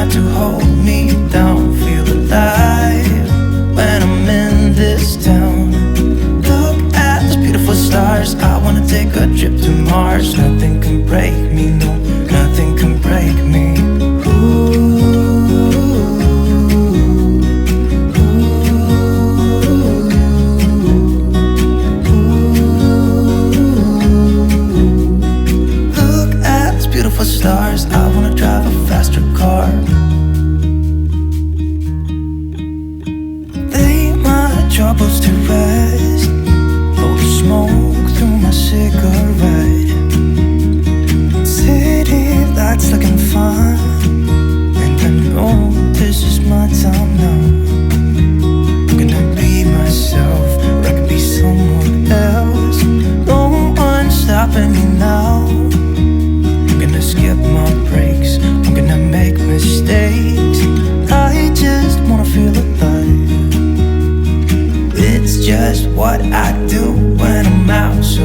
not to hold me down. Feel alive when I'm in this town. Look at those beautiful stars. I wanna take a trip to Mars. Nothing can break me, no, nothing can break me. Stars, I wanna drive a faster car. Lay my troubles to rest. Blow the smoke through my cigarette. City lights looking fun, and I know this is my time now. I'm gonna be myself, or I could be someone else. No one's stopping me now. Skip my breaks, I'm gonna make mistakes. I just wanna feel alive. It's just what I do when I'm out, so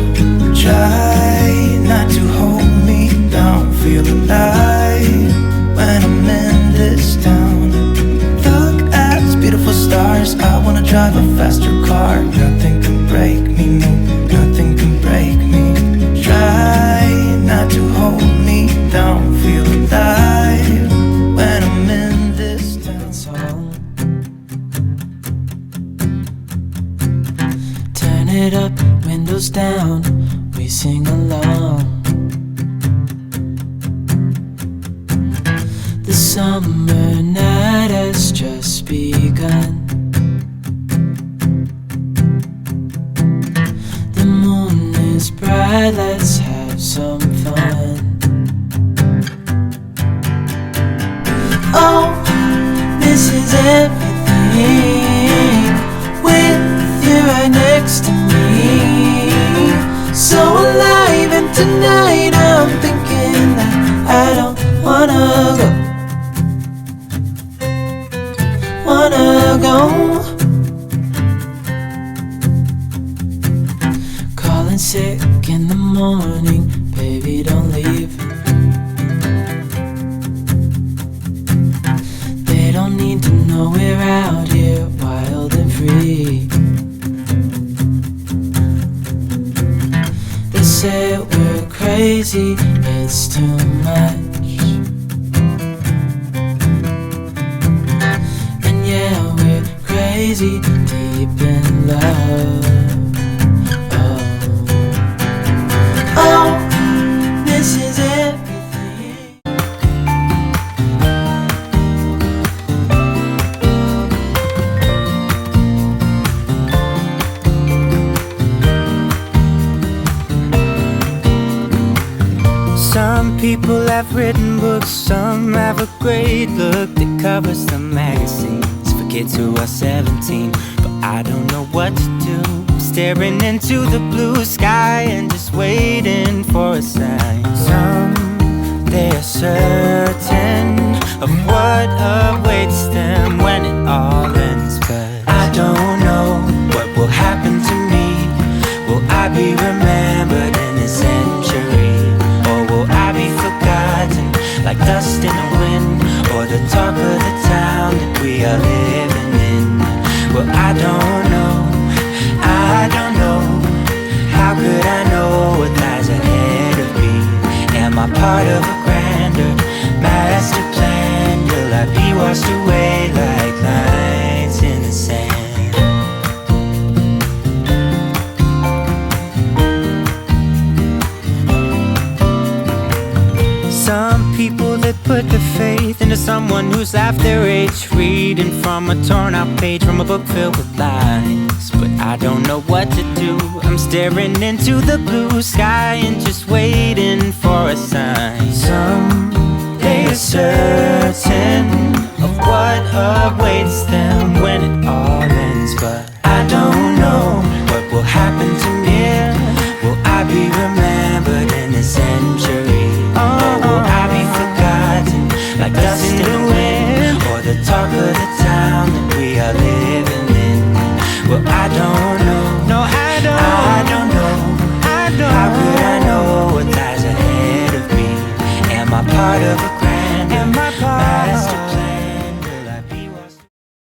try not to hold me down. Feel alive when I'm in this town. Look at these beautiful stars. I wanna drive a faster car. Nothing can break me, no, nothing can break me. Try not to hold me down. Feel alive when I'm in this town. Turn it up, windows down, we sing along. The summer night has just begun. The moon is bright, let's have some fun. Oh, this is everything with you right next to me. So alive, and tonight I'm thinking that I don't wanna go. Calling sick in the morning, baby, don't leave. They don't need to know we're out here wild and free. They say we're crazy, it's too much. And yeah, we're crazy, deep in love. Oh, this is everything. Some people have written books, some have a great look that covers the magazines for kids who are 17. But I don't know what to do, staring into the blue sky and just waiting for a sign. Some, they are certain of what awaits them when it all ends. But I don't know what will happen to me. Will I be remembered in a century? Or will I be forgotten like dust in the wind? Or the talk of the town that we are living in? Well, I don't know, I don't know. How could I know what lies ahead of me? Am I part of a grander master plan? Will I be washed away like lines in the sand? Some people that put their faith into someone who's half their age, reading from a torn out page from a book filled with lies. But I don't know what to do. I'm staring into the blue sky and just waiting for a sign. Some, they are certain of what awaits them when it all ends. But I don't know what will happen to me. Will I be remembered in a century? Or will I be forgotten like dust in the wind? Or the talk of the town that we are living in? Well, I don't know. No, I don't know. How could I know what lies ahead of me? Am I part of a crowd?